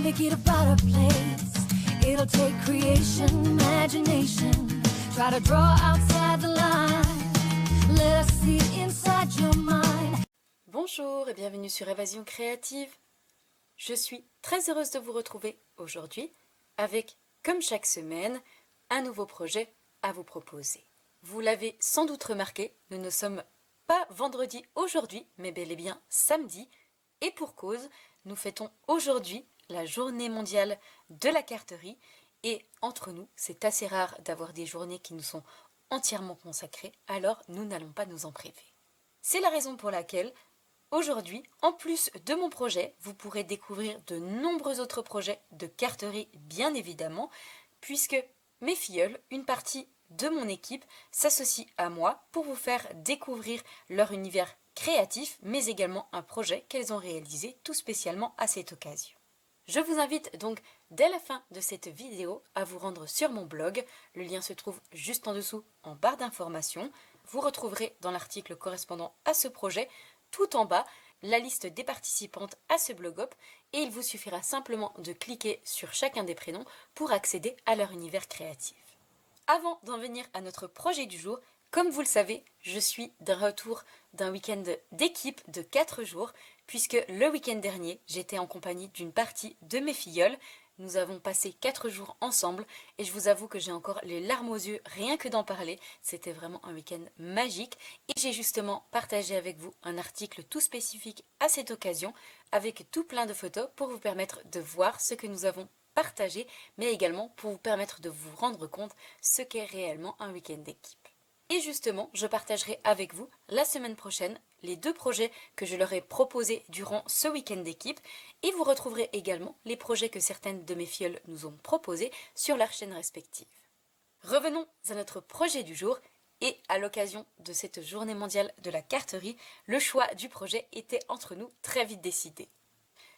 make it a better place. It'll take creation, imagination. Try to draw outside the line. Let us see inside your mind. Bonjour et bienvenue sur Évasion Créative. Je suis très heureuse de vous retrouver aujourd'hui avec, comme chaque semaine, un nouveau projet à vous proposer. Vous l'avez sans doute remarqué, nous ne sommes pas vendredi aujourd'hui, mais bel et bien samedi. Et pour cause, nous fêtons aujourd'hui la journée mondiale de la carterie. Et entre nous, c'est assez rare d'avoir des journées qui nous sont entièrement consacrées, alors nous n'allons pas nous en priver. C'est la raison pour laquelle, aujourd'hui, en plus de mon projet, vous pourrez découvrir de nombreux autres projets de carterie, bien évidemment, puisque mes filleuls, une partie de mon équipe, s'associe à moi pour vous faire découvrir leur univers créatif, mais également un projet qu'elles ont réalisé tout spécialement à cette occasion. Je vous invite donc dès la fin de cette vidéo à vous rendre sur mon blog. Le lien se trouve juste en dessous en barre d'informations. Vous retrouverez dans l'article correspondant à ce projet, tout en bas, la liste des participantes à ce blog-up et il vous suffira simplement de cliquer sur chacun des prénoms pour accéder à leur univers créatif. Avant d'en venir à notre projet du jour, comme vous le savez, je suis d'un retour d'un week-end d'équipe de 4 jours, puisque le week-end dernier, j'étais en compagnie d'une partie de mes filleuls. Nous avons passé 4 jours ensemble et je vous avoue que j'ai encore les larmes aux yeux rien que d'en parler. C'était vraiment un week-end magique et j'ai justement partagé avec vous un article tout spécifique à cette occasion avec tout plein de photos pour vous permettre de voir ce que nous avons partagé, mais également pour vous permettre de vous rendre compte ce qu'est réellement un week-end d'équipe. Et justement, je partagerai avec vous la semaine prochaine les 2 projets que je leur ai proposés durant ce week-end d'équipe et vous retrouverez également les projets que certaines de mes filleules nous ont proposés sur leurs chaînes respectives. Revenons à notre projet du jour et à l'occasion de cette journée mondiale de la carterie, le choix du projet était entre nous très vite décidé.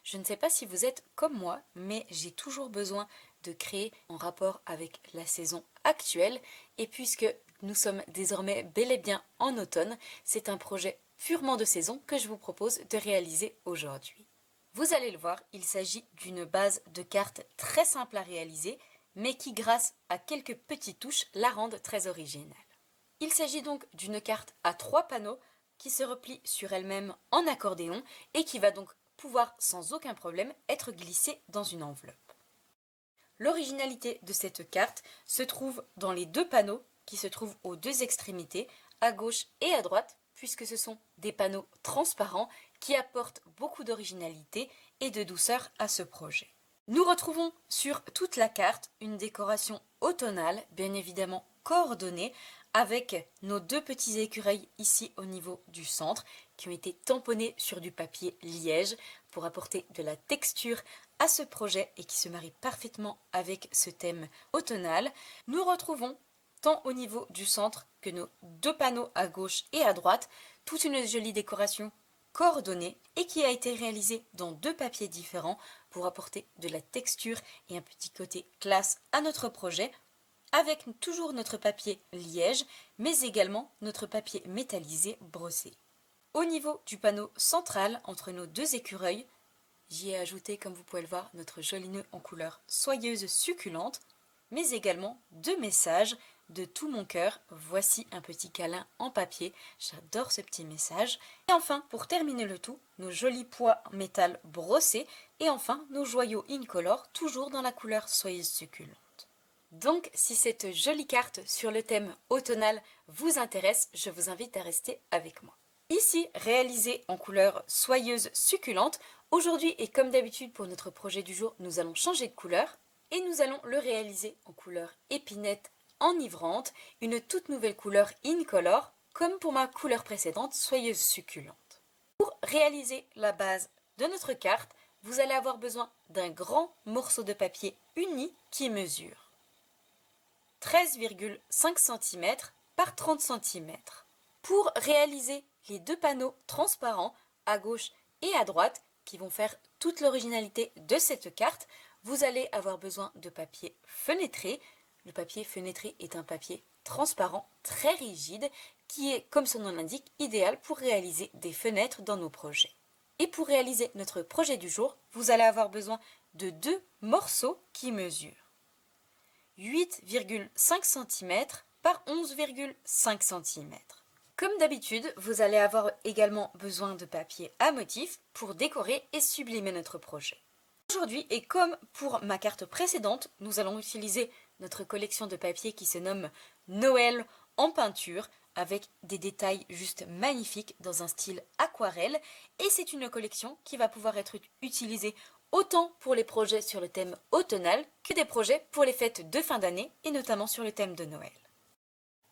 Je ne sais pas si vous êtes comme moi, mais j'ai toujours besoin de créer en rapport avec la saison actuelle et puisque nous sommes désormais bel et bien en automne, c'est un projet purement de saison que je vous propose de réaliser aujourd'hui. Vous allez le voir, il s'agit d'une base de cartes très simple à réaliser, mais qui grâce à quelques petites touches la rendent très originale. Il s'agit donc d'une carte à 3 panneaux qui se replie sur elle-même en accordéon et qui va donc pouvoir sans aucun problème être glissée dans une enveloppe. L'originalité de cette carte se trouve dans les 2 panneaux qui se trouvent aux 2 extrémités, à gauche et à droite, puisque ce sont des panneaux transparents qui apportent beaucoup d'originalité et de douceur à ce projet. Nous retrouvons sur toute la carte une décoration automnale, bien évidemment coordonnée, avec nos 2 petits écureuils ici au niveau du centre, qui ont été tamponnés sur du papier liège pour apporter de la texture à ce projet et qui se marie parfaitement avec ce thème automnal. Nous retrouvons tant au niveau du centre que nos 2 panneaux à gauche et à droite, toute une jolie décoration coordonnée et qui a été réalisée dans 2 papiers différents pour apporter de la texture et un petit côté classe à notre projet, avec toujours notre papier liège, mais également notre papier métallisé brossé. Au niveau du panneau central, entre nos 2 écureuils, j'y ai ajouté, comme vous pouvez le voir, notre joli nœud en couleur soyeuse succulente, mais également 2 messages de tout mon cœur. Voici un petit câlin en papier, j'adore ce petit message. Et enfin, pour terminer le tout, nos jolis pois en métal brossés et enfin nos joyaux incolores, toujours dans la couleur soyeuse succulente. Donc, si cette jolie carte sur le thème automnal vous intéresse, je vous invite à rester avec moi. Ici, réalisé en couleur soyeuse succulente, aujourd'hui et comme d'habitude pour notre projet du jour, nous allons changer de couleur et nous allons le réaliser en couleur épinette enivrante, une toute nouvelle couleur incolore, comme pour ma couleur précédente, soyeuse succulente. Pour réaliser la base de notre carte, vous allez avoir besoin d'un grand morceau de papier uni qui mesure 13,5 cm par 30 cm. Pour réaliser les 2 panneaux transparents à gauche et à droite qui vont faire toute l'originalité de cette carte, vous allez avoir besoin de papier fenêtré. Le papier fenêtré est un papier transparent très rigide qui est, comme son nom l'indique, idéal pour réaliser des fenêtres dans nos projets. Et pour réaliser notre projet du jour, vous allez avoir besoin de 2 morceaux qui mesurent 8,5 cm par 11,5 cm. Comme d'habitude, vous allez avoir également besoin de papier à motif pour décorer et sublimer notre projet. Aujourd'hui, et comme pour ma carte précédente, nous allons utiliser notre collection de papier qui se nomme Noël en peinture, avec des détails juste magnifiques dans un style aquarelle. Et c'est une collection qui va pouvoir être utilisée autant pour les projets sur le thème automnal que des projets pour les fêtes de fin d'année et notamment sur le thème de Noël.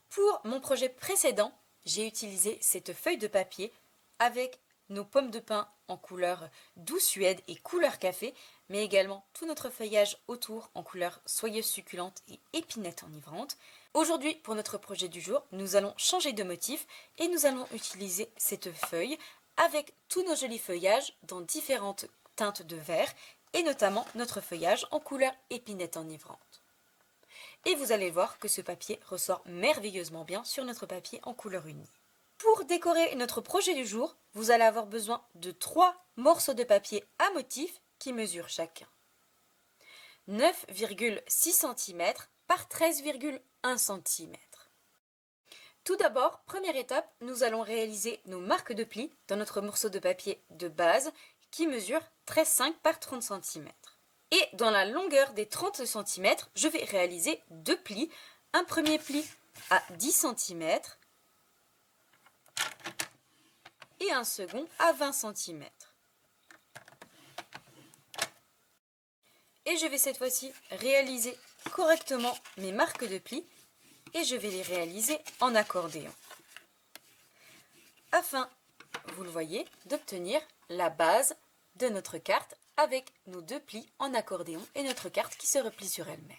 Pour mon projet précédent, j'ai utilisé cette feuille de papier avec nos pommes de pin en couleur douce suède et couleur café, mais également tout notre feuillage autour en couleur soyeuse succulente et épinette enivrante. Aujourd'hui, pour notre projet du jour, nous allons changer de motif et nous allons utiliser cette feuille avec tous nos jolis feuillages dans différentes teintes de vert et notamment notre feuillage en couleur épinette enivrante. Et vous allez voir que ce papier ressort merveilleusement bien sur notre papier en couleur unie. Pour décorer notre projet du jour, vous allez avoir besoin de 3 morceaux de papier à motif qui mesurent chacun 9,6 cm par 13,1 cm. Tout d'abord, première étape, nous allons réaliser nos marques de plis dans notre morceau de papier de base qui mesure 13,5 par 30 cm. Et dans la longueur des 30 cm, je vais réaliser 2 plis. Un premier pli à 10 cm et un second à 20 cm. Et je vais cette fois-ci réaliser correctement mes marques de plis et je vais les réaliser en accordéon. Afin, vous le voyez, d'obtenir la base de notre carte avec nos 2 plis en accordéon et notre carte qui se replie sur elle-même.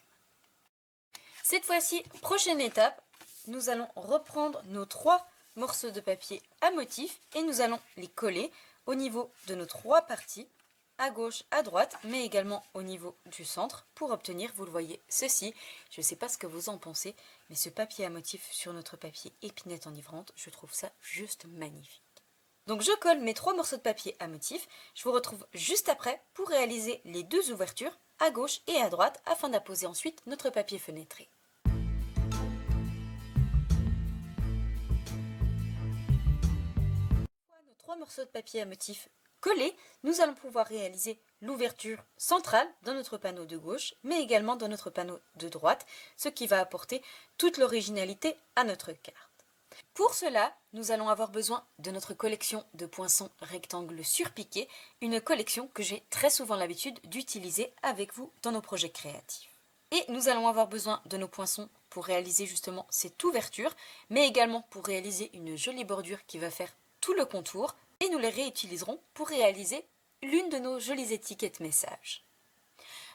Cette fois-ci, prochaine étape, nous allons reprendre nos 3 morceaux de papier à motif et nous allons les coller au niveau de nos 3 parties, à gauche, à droite, mais également au niveau du centre pour obtenir, vous le voyez, ceci. Je ne sais pas ce que vous en pensez, mais ce papier à motif sur notre papier épinette enivrante, je trouve ça juste magnifique. Donc je colle mes 3 morceaux de papier à motif, je vous retrouve juste après pour réaliser les 2 ouvertures à gauche et à droite afin d'apposer ensuite notre papier fenêtré. Nos 3 morceaux de papier à motif collés, nous allons pouvoir réaliser l'ouverture centrale dans notre panneau de gauche, mais également dans notre panneau de droite, ce qui va apporter toute l'originalité à notre carte. Pour cela, nous allons avoir besoin de notre collection de poinçons rectangles surpiqués, une collection que j'ai très souvent l'habitude d'utiliser avec vous dans nos projets créatifs. Et nous allons avoir besoin de nos poinçons pour réaliser justement cette ouverture, mais également pour réaliser une jolie bordure qui va faire tout le contour, et nous les réutiliserons pour réaliser l'une de nos jolies étiquettes messages.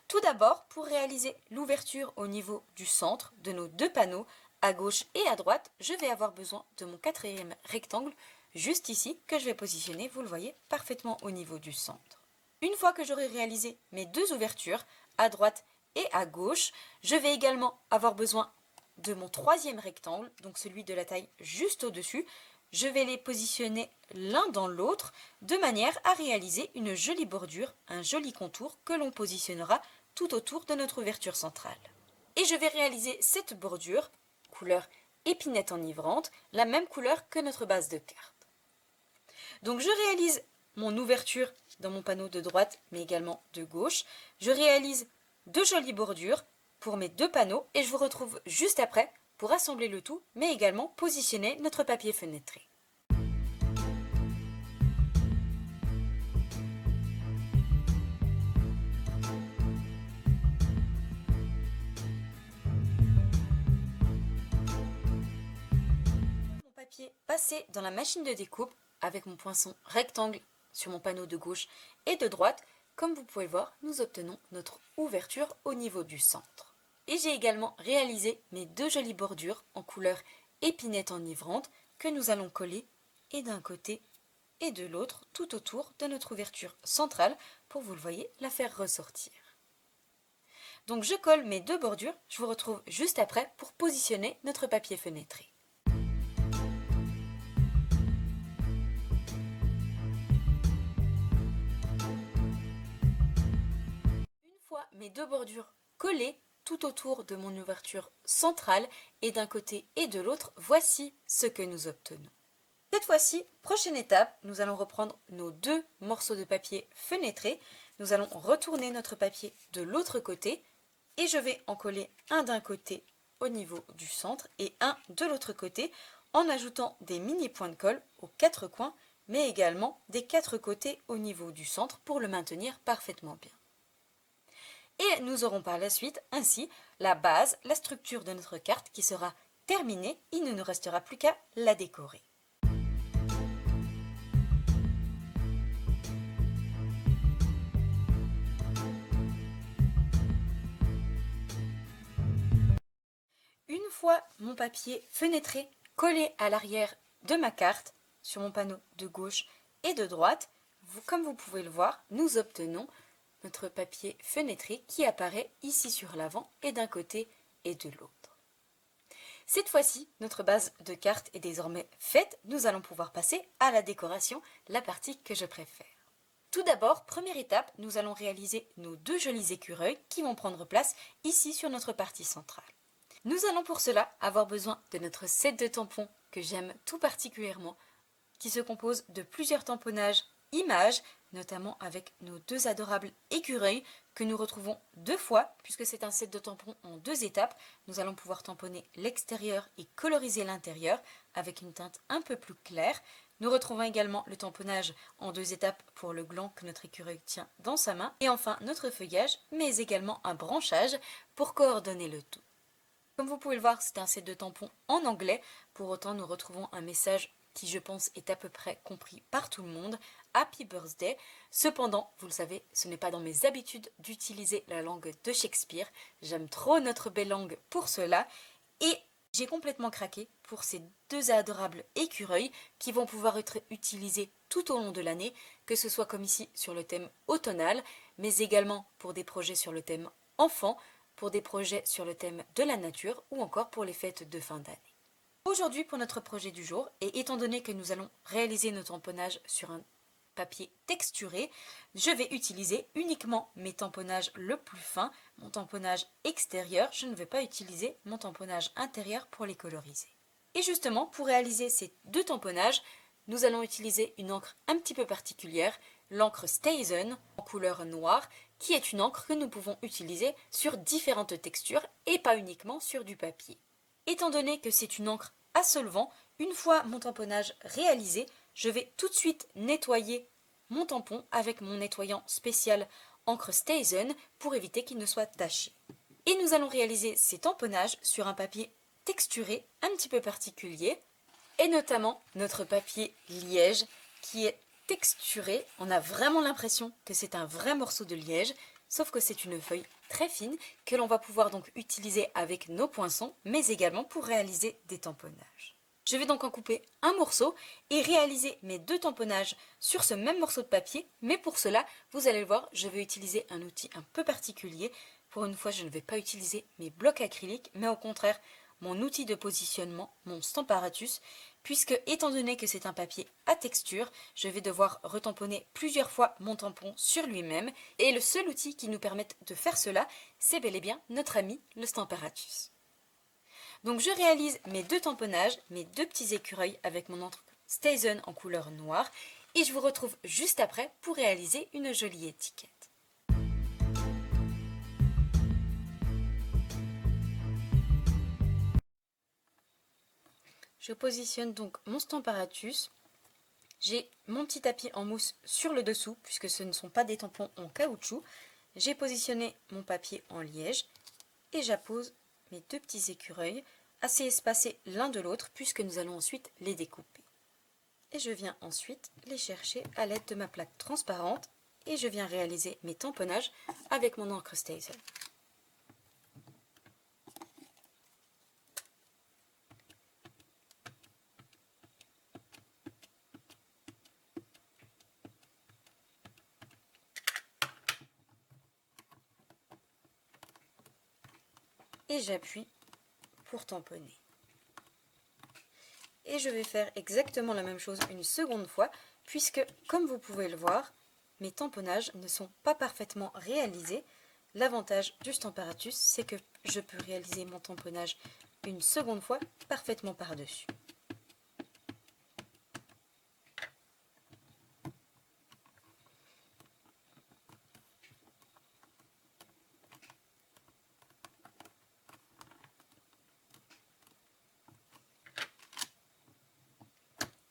Tout d'abord, pour réaliser l'ouverture au niveau du centre de nos 2 panneaux, à gauche et à droite, je vais avoir besoin de mon 4e rectangle, juste ici, que je vais positionner, vous le voyez, parfaitement au niveau du centre. Une fois que j'aurai réalisé mes 2 ouvertures, à droite et à gauche, je vais également avoir besoin de mon 3e rectangle, donc celui de la taille juste au-dessus. Je vais les positionner l'un dans l'autre de manière à réaliser une jolie bordure, un joli contour que l'on positionnera tout autour de notre ouverture centrale. Et je vais réaliser cette bordure, couleur épinette enivrante, la même couleur que notre base de carte. Donc je réalise mon ouverture dans mon panneau de droite, mais également de gauche. Je réalise 2 jolies bordures pour mes 2 panneaux et je vous retrouve juste après pour assembler le tout, mais également positionner notre papier fenêtré. Mon papier passé dans la machine de découpe avec mon poinçon rectangle sur mon panneau de gauche et de droite, comme vous pouvez voir, nous obtenons notre ouverture au niveau du centre. Et j'ai également réalisé mes 2 jolies bordures en couleur épinette enivrante que nous allons coller et d'un côté et de l'autre tout autour de notre ouverture centrale pour, vous le voyez, la faire ressortir. Donc je colle mes 2 bordures, je vous retrouve juste après pour positionner notre papier fenêtré. fois mes deux bordures collées tout autour de mon ouverture centrale et d'un côté et de l'autre, voici ce que nous obtenons. Cette fois-ci, prochaine étape, nous allons reprendre nos deux morceaux de papier fenêtrés. Nous allons retourner notre papier de l'autre côté et je vais en coller un d'un côté au niveau du centre et un de l'autre côté en ajoutant des mini points de colle aux quatre coins mais également des quatre côtés au niveau du centre pour le maintenir parfaitement bien. Et nous aurons par la suite ainsi la base, la structure de notre carte qui sera terminée. Il ne nous restera plus qu'à la décorer. Une fois mon papier fenêtré collé à l'arrière de ma carte, sur mon panneau de gauche et de droite, comme vous pouvez le voir, nous obtenons notre papier fenêtré qui apparaît ici sur l'avant et d'un côté et de l'autre. Cette fois-ci, notre base de carte est désormais faite. Nous allons pouvoir passer à la décoration, la partie que je préfère. Tout d'abord, première étape, nous allons réaliser nos deux jolis écureuils qui vont prendre place ici sur notre partie centrale. Nous allons pour cela avoir besoin de notre set de tampons que j'aime tout particulièrement, qui se compose de plusieurs tamponnages images, notamment avec nos deux adorables écureuils que nous retrouvons deux fois, puisque c'est un set de tampons en deux étapes. Nous allons pouvoir tamponner l'extérieur et coloriser l'intérieur avec une teinte un peu plus claire. Nous retrouvons également le tamponnage en deux étapes pour le gland que notre écureuil tient dans sa main, et enfin notre feuillage, mais également un branchage pour coordonner le tout. Comme vous pouvez le voir, c'est un set de tampons en anglais, pour autant nous retrouvons un message qui je pense est à peu près compris par tout le monde, Happy Birthday. Cependant, vous le savez, ce n'est pas dans mes habitudes d'utiliser la langue de Shakespeare. J'aime trop notre belle langue pour cela et j'ai complètement craqué pour ces deux adorables écureuils qui vont pouvoir être utilisés tout au long de l'année, que ce soit comme ici sur le thème automnal, mais également pour des projets sur le thème enfant, pour des projets sur le thème de la nature ou encore pour les fêtes de fin d'année. Aujourd'hui pour notre projet du jour, et étant donné que nous allons réaliser nos tamponnages sur un papier texturé, je vais utiliser uniquement mes tamponnages le plus fin, mon tamponnage extérieur. Je ne vais pas utiliser mon tamponnage intérieur pour les coloriser. Et justement, pour réaliser ces deux tamponnages, nous allons utiliser une encre un petit peu particulière, l'encre StazOn en couleur noire, qui est une encre que nous pouvons utiliser sur différentes textures et pas uniquement sur du papier. Étant donné que c'est une encre à solvant, une fois mon tamponnage réalisé, je vais tout de suite nettoyer mon tampon avec mon nettoyant spécial encre StazOn pour éviter qu'il ne soit taché. Et nous allons réaliser ces tamponnages sur un papier texturé un petit peu particulier, et notamment notre papier liège qui est texturé. On a vraiment l'impression que c'est un vrai morceau de liège, sauf que c'est une feuille très fine que l'on va pouvoir donc utiliser avec nos poinçons, mais également pour réaliser des tamponnages. Je vais donc en couper un morceau et réaliser mes deux tamponnages sur ce même morceau de papier, mais pour cela, vous allez le voir, je vais utiliser un outil un peu particulier. Pour une fois, je ne vais pas utiliser mes blocs acryliques, mais au contraire, mon outil de positionnement, mon Stamparatus, puisque étant donné que c'est un papier à texture, je vais devoir retamponner plusieurs fois mon tampon sur lui-même, et le seul outil qui nous permette de faire cela, c'est bel et bien notre ami le Stamparatus. Donc je réalise mes deux tamponnages, mes deux petits écureuils avec mon encre StazOn en couleur noire, et je vous retrouve juste après pour réaliser une jolie étiquette. Je positionne donc mon Stamparatus. J'ai mon petit tapis en mousse sur le dessous, puisque ce ne sont pas des tampons en caoutchouc. J'ai positionné mon papier en liège et j'appose mes deux petits écureuils assez espacés l'un de l'autre, puisque nous allons ensuite les découper. Et je viens ensuite les chercher à l'aide de ma plaque transparente et je viens réaliser mes tamponnages avec mon encre StazOn. Et j'appuie pour tamponner. Et je vais faire exactement la même chose une seconde fois, puisque, comme vous pouvez le voir, mes tamponnages ne sont pas parfaitement réalisés. L'avantage du Stamparatus, c'est que je peux réaliser mon tamponnage une seconde fois parfaitement par-dessus.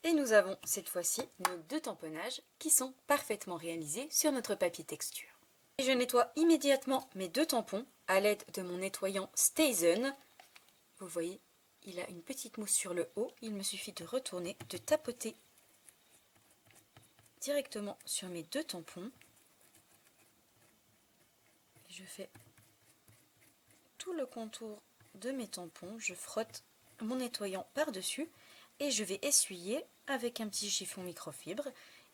Et nous avons cette fois-ci nos deux tamponnages qui sont parfaitement réalisés sur notre papier texture. Et je nettoie immédiatement mes deux tampons à l'aide de mon nettoyant Stazen. Vous voyez, il a une petite mousse sur le haut. Il me suffit de retourner, de tapoter directement sur mes deux tampons. Je fais tout le contour de mes tampons. Je frotte mon nettoyant par-dessus et je vais essuyer avec un petit chiffon microfibre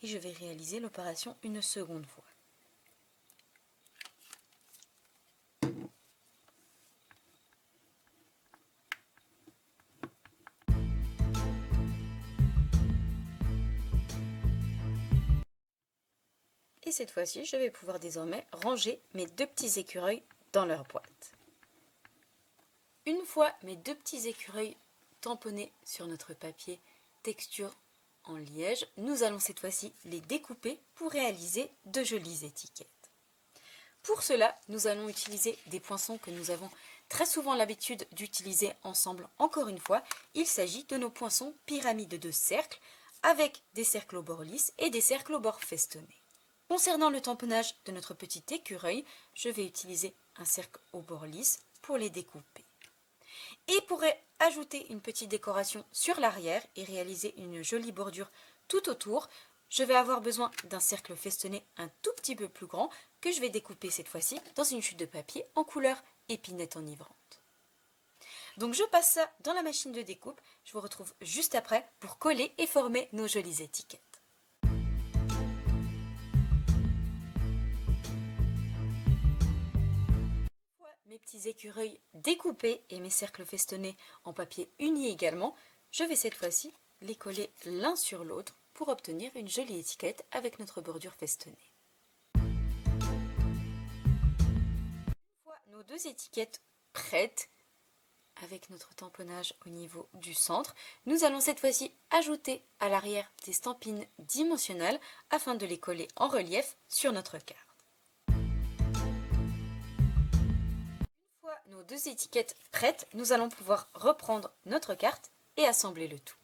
et je vais réaliser l'opération une seconde fois. Et cette fois-ci, je vais pouvoir désormais ranger mes deux petits écureuils dans leur boîte. Une fois mes deux petits écureuils tamponnés sur notre papier texture en liège, nous allons cette fois-ci les découper pour réaliser de jolies étiquettes. Pour cela, nous allons utiliser des poinçons que nous avons très souvent l'habitude d'utiliser ensemble. Encore une fois, il s'agit de nos poinçons pyramides de cercles avec des cercles au bord lisse et des cercles au bord festonnés. Concernant le tamponnage de notre petit écureuil, je vais utiliser un cercle au bord lisse pour les découper. Et pour ajouter une petite décoration sur l'arrière et réaliser une jolie bordure tout autour, je vais avoir besoin d'un cercle festonné un tout petit peu plus grand que je vais découper cette fois-ci dans une chute de papier en couleur épinette enivrante. Donc je passe ça dans la machine de découpe, je vous retrouve juste après pour coller et former nos jolies étiquettes. Mes petits écureuils découpés et mes cercles festonnés en papier uni également, je vais cette fois-ci les coller l'un sur l'autre pour obtenir une jolie étiquette avec notre bordure festonnée. Une fois nos deux étiquettes prêtes, avec notre tamponnage au niveau du centre, nous allons cette fois-ci ajouter à l'arrière des stampines dimensionnelles afin de les coller en relief sur notre carte. Nos deux étiquettes prêtes, nous allons pouvoir reprendre notre carte et assembler le tout.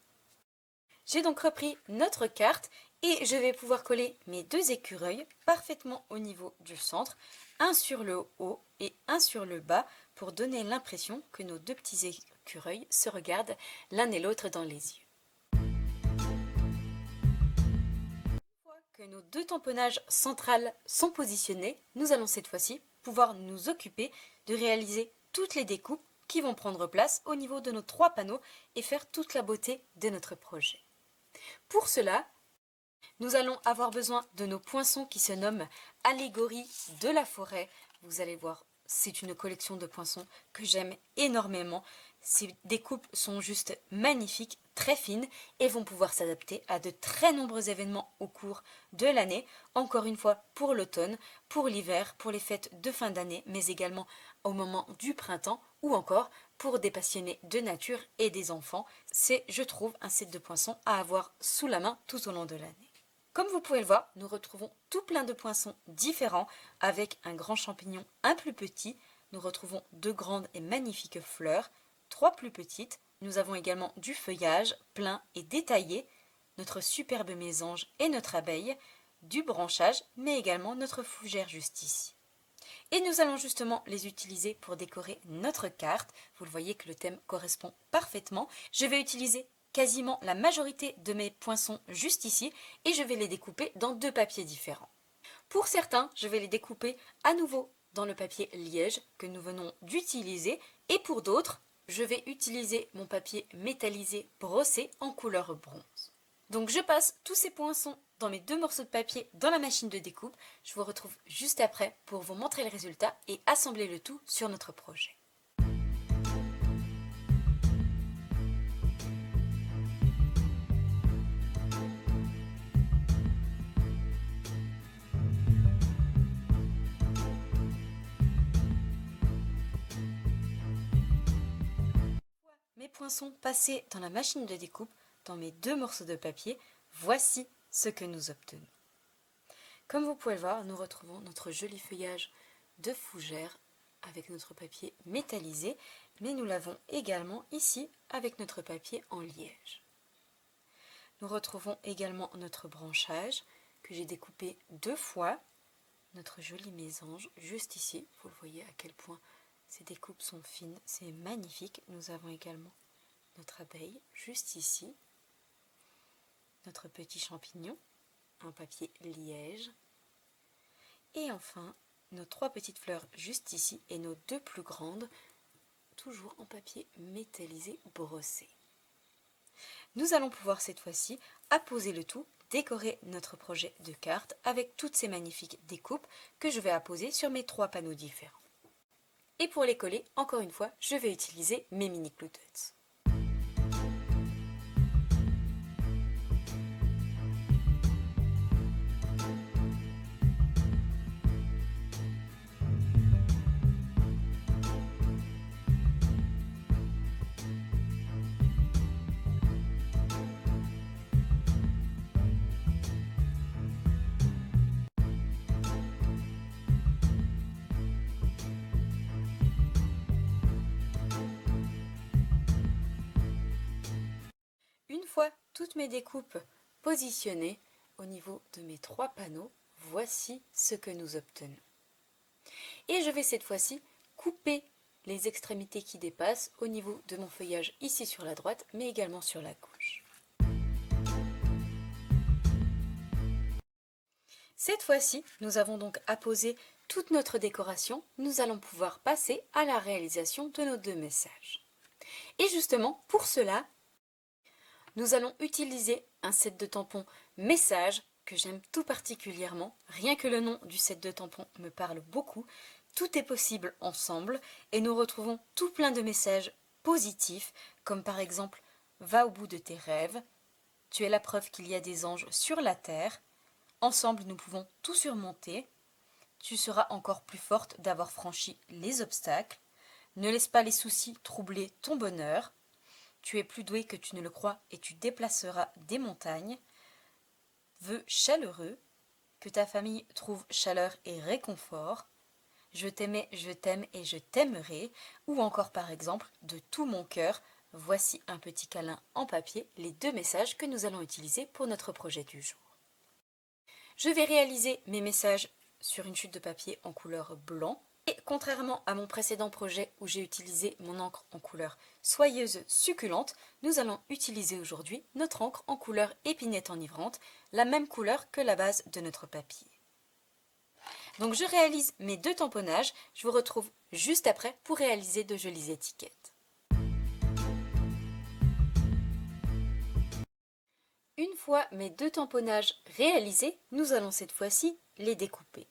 J'ai donc repris notre carte et je vais pouvoir coller mes deux écureuils parfaitement au niveau du centre, un sur le haut et un sur le bas pour donner l'impression que nos deux petits écureuils se regardent l'un et l'autre dans les yeux. Une fois que nos deux tamponnages centrales sont positionnés, nous allons cette fois-ci pouvoir nous occuper de réaliser toutes les découpes qui vont prendre place au niveau de nos trois panneaux et faire toute la beauté de notre projet. Pour cela, nous allons avoir besoin de nos poinçons qui se nomment Allégorie de la forêt. Vous allez voir, c'est une collection de poinçons que j'aime énormément. Ces découpes sont juste magnifiques, très fines et vont pouvoir s'adapter à de très nombreux événements au cours de l'année. Encore une fois, pour l'automne, pour l'hiver, pour les fêtes de fin d'année, mais également au moment du printemps ou encore pour des passionnés de nature et des enfants. C'est, je trouve, un set de poinçons à avoir sous la main tout au long de l'année. Comme vous pouvez le voir, nous retrouvons tout plein de poinçons différents avec un grand champignon, un plus petit. Nous retrouvons deux grandes et magnifiques fleurs, trois plus petites. Nous avons également du feuillage plein et détaillé, notre superbe mésange et notre abeille, du branchage, mais également notre fougère juste ici. Et nous allons justement les utiliser pour décorer notre carte. Vous le voyez que le thème correspond parfaitement. Je vais utiliser quasiment la majorité de mes poinçons juste ici et je vais les découper dans deux papiers différents. Pour certains, je vais les découper à nouveau dans le papier liège que nous venons d'utiliser et pour d'autres, je vais utiliser mon papier métallisé brossé en couleur bronze. Donc je passe tous ces poinçons dans mes deux morceaux de papier dans la machine de découpe. Je vous retrouve juste après pour vous montrer le résultat et assembler le tout sur notre projet. poinçons passés dans la machine de découpe, dans mes 2 morceaux de papier, voici ce que nous obtenons. Comme vous pouvez le voir, nous retrouvons notre joli feuillage de fougère avec notre papier métallisé, mais nous l'avons également ici avec notre papier en liège. Nous retrouvons également notre branchage que j'ai découpé 2 fois, notre joli mésange juste ici, vous le voyez à quel point ces découpes sont fines, c'est magnifique. Nous avons également notre abeille juste ici, notre petit champignon, un papier liège, et enfin nos 3 petites fleurs juste ici et nos 2 plus grandes, toujours en papier métallisé brossé. Nous allons pouvoir cette fois-ci apposer le tout, décorer notre projet de carte avec toutes ces magnifiques découpes que je vais apposer sur mes 3 panneaux différents. Et pour les coller, encore une fois, je vais utiliser mes mini glue dots. Une fois toutes mes découpes positionnées au niveau de mes 3 panneaux, voici ce que nous obtenons. Et je vais cette fois-ci couper les extrémités qui dépassent au niveau de mon feuillage ici sur la droite, mais également sur la gauche. Cette fois-ci, nous avons donc apposé toute notre décoration. Nous allons pouvoir passer à la réalisation de nos 2 messages. Et justement, pour cela, nous allons utiliser un set de tampons message que j'aime tout particulièrement. Rien que le nom du set de tampons me parle beaucoup. Tout est possible ensemble et nous retrouvons tout plein de messages positifs comme par exemple « Va au bout de tes rêves »,« Tu es la preuve qu'il y a des anges sur la terre »,« Ensemble nous pouvons tout surmonter »,« Tu seras encore plus forte d'avoir franchi les obstacles »,« Ne laisse pas les soucis troubler ton bonheur », Tu es plus doué que tu ne le crois et tu déplaceras des montagnes. Vœux chaleureux, que ta famille trouve chaleur et réconfort. Je t'aimais, je t'aime et je t'aimerai. Ou encore par exemple, de tout mon cœur, voici un petit câlin en papier, les 2 messages que nous allons utiliser pour notre projet du jour. Je vais réaliser mes messages sur une chute de papier en couleur blanc. Et contrairement à mon précédent projet où j'ai utilisé mon encre en couleur soyeuse succulente, nous allons utiliser aujourd'hui notre encre en couleur épinette enivrante, la même couleur que la base de notre papier. Donc je réalise mes 2 tamponnages, je vous retrouve juste après pour réaliser de jolies étiquettes. Une fois mes 2 tamponnages réalisés, nous allons cette fois-ci les découper.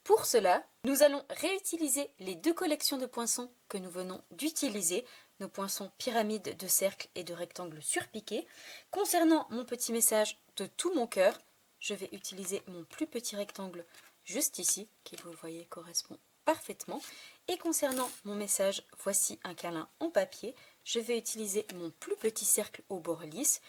Pour cela, nous allons réutiliser les 2 collections de poinçons que nous venons d'utiliser, nos poinçons pyramides de cercles et de rectangles surpiqués. Concernant mon petit message de tout mon cœur, je vais utiliser mon plus petit rectangle juste ici, qui vous le voyez correspond parfaitement. Et concernant mon message, voici un câlin en papier, je vais utiliser mon plus petit cercle au bord lisse.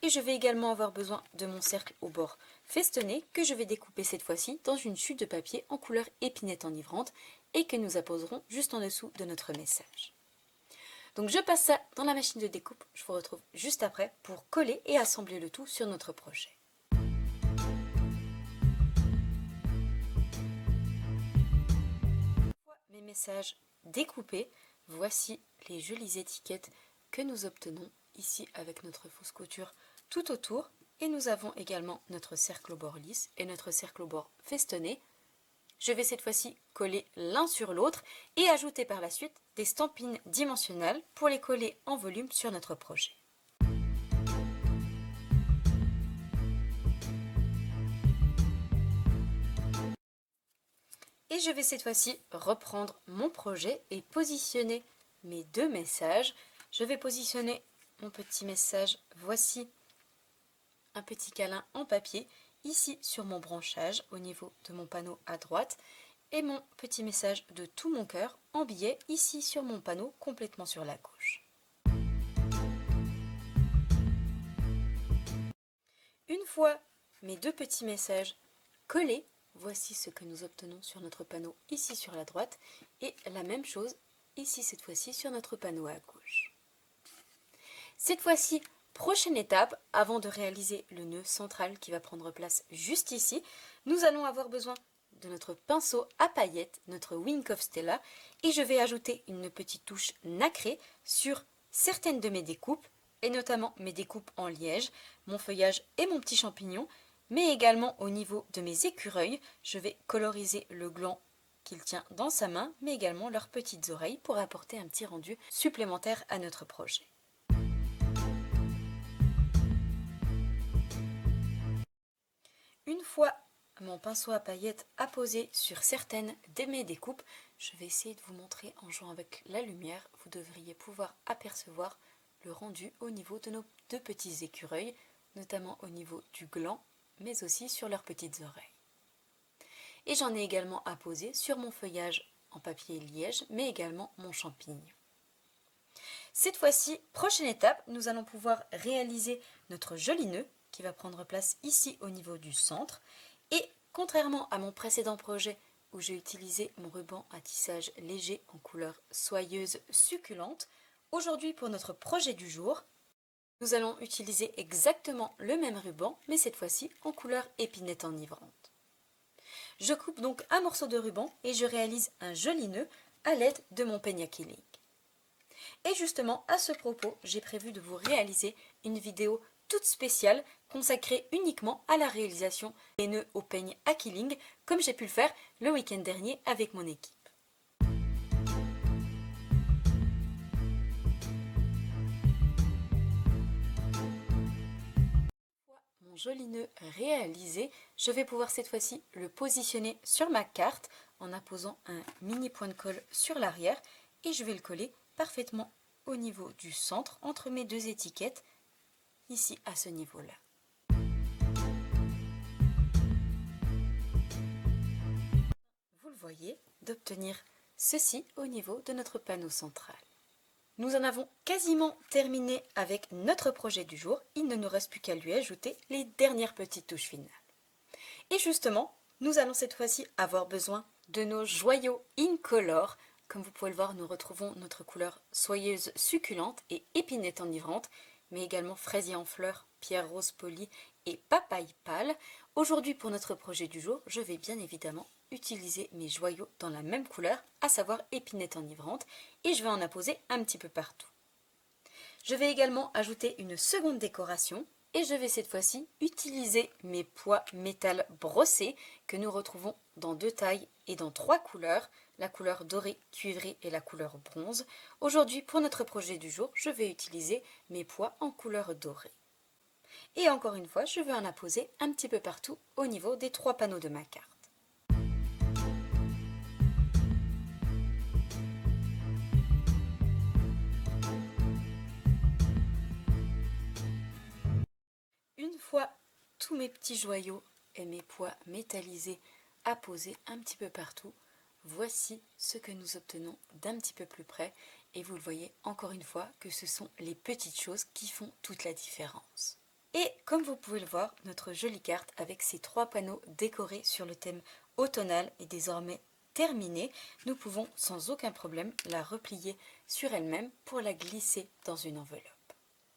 Et je vais également avoir besoin de mon cercle au bord festonné que je vais découper cette fois-ci dans une chute de papier en couleur épinette enivrante et que nous apposerons juste en dessous de notre message. Donc je passe ça dans la machine de découpe, je vous retrouve juste après pour coller et assembler le tout sur notre projet. Mes messages découpés, voici les jolies étiquettes que nous obtenons ici avec notre fausse couture tout autour, et nous avons également notre cercle au bord lisse et notre cercle au bord festonné. Je vais cette fois-ci coller l'un sur l'autre et ajouter par la suite des stampines dimensionnelles pour les coller en volume sur notre projet. Et je vais cette fois-ci reprendre mon projet et positionner mes 2 messages. Je vais positionner mon petit message, voici un petit câlin en papier, ici sur mon branchage au niveau de mon panneau à droite, et mon petit message de tout mon cœur en billet ici sur mon panneau complètement sur la gauche. Une fois mes deux petits messages collés, voici ce que nous obtenons sur notre panneau ici sur la droite et la même chose ici cette fois-ci sur notre panneau à gauche. Cette fois-ci, prochaine étape, avant de réaliser le nœud central qui va prendre place juste ici, nous allons avoir besoin de notre pinceau à paillettes, notre Wink of Stella, et je vais ajouter une petite touche nacrée sur certaines de mes découpes, et notamment mes découpes en liège, mon feuillage et mon petit champignon, mais également au niveau de mes écureuils, je vais coloriser le gland qu'il tient dans sa main, mais également leurs petites oreilles pour apporter un petit rendu supplémentaire à notre projet. Une fois mon pinceau à paillettes apposé sur certaines de mes découpes, je vais essayer de vous montrer en jouant avec la lumière. Vous devriez pouvoir apercevoir le rendu au niveau de nos deux petits écureuils, notamment au niveau du gland, mais aussi sur leurs petites oreilles. Et j'en ai également apposé sur mon feuillage en papier liège, mais également mon champignon. Cette fois-ci, prochaine étape, nous allons pouvoir réaliser notre joli nœud qui va prendre place ici au niveau du centre. Et contrairement à mon précédent projet où j'ai utilisé mon ruban à tissage léger en couleur soyeuse succulente, aujourd'hui pour notre projet du jour, nous allons utiliser exactement le même ruban, mais cette fois-ci en couleur épinette enivrante. Je coupe donc un morceau de ruban et je réalise un joli nœud à l'aide de mon peigne acrylique. Et justement, à ce propos, j'ai prévu de vous réaliser une vidéo toute spéciale consacrée uniquement à la réalisation des nœuds au peigne à quilling, comme j'ai pu le faire le week-end dernier avec mon équipe. Mon joli nœud réalisé, je vais pouvoir cette fois-ci le positionner sur ma carte en apposant un mini point de colle sur l'arrière et je vais le coller parfaitement au niveau du centre entre mes deux étiquettes, ici à ce niveau-là. Vous le voyez, d'obtenir ceci au niveau de notre panneau central. Nous en avons quasiment terminé avec notre projet du jour, il ne nous reste plus qu'à lui ajouter les dernières petites touches finales. Et justement, nous allons cette fois-ci avoir besoin de nos joyaux incolores. Comme vous pouvez le voir, nous retrouvons notre couleur soyeuse succulente et épinette enivrante, mais également fraisier en fleurs, pierre rose polie et papaye pâle. Aujourd'hui, pour notre projet du jour, je vais bien évidemment utiliser mes joyaux dans la même couleur, à savoir épinette enivrante, et je vais en apposer un petit peu partout. Je vais également ajouter une seconde décoration, et je vais cette fois-ci utiliser mes pois métal brossés que nous retrouvons dans deux tailles et dans trois couleurs, la couleur dorée, cuivrée et la couleur bronze. Aujourd'hui, pour notre projet du jour, je vais utiliser mes pois en couleur dorée. Et encore une fois, je vais en apposer un petit peu partout au niveau des trois panneaux de ma carte. Une fois tous mes petits joyaux et mes pois métallisés apposés un petit peu partout, voici ce que nous obtenons d'un petit peu plus près. Et vous le voyez encore une fois que ce sont les petites choses qui font toute la différence. Et comme vous pouvez le voir, notre jolie carte avec ces trois panneaux décorés sur le thème automnal est désormais terminée. Nous pouvons sans aucun problème la replier sur elle-même pour la glisser dans une enveloppe.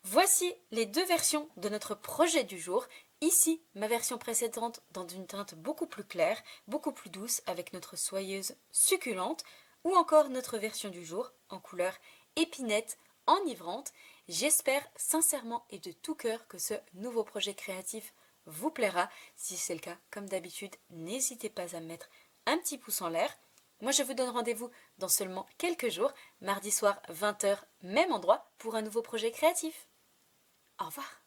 Voici les deux versions de notre projet du jour. Ici, ma version précédente dans une teinte beaucoup plus claire, beaucoup plus douce avec notre soyeuse succulente, ou encore notre version du jour en couleur épinette enivrante. J'espère sincèrement et de tout cœur que ce nouveau projet créatif vous plaira. Si c'est le cas, comme d'habitude, n'hésitez pas à mettre un petit pouce en l'air. Moi, je vous donne rendez-vous dans seulement quelques jours, mardi soir 20 h, même endroit, pour un nouveau projet créatif. Au revoir.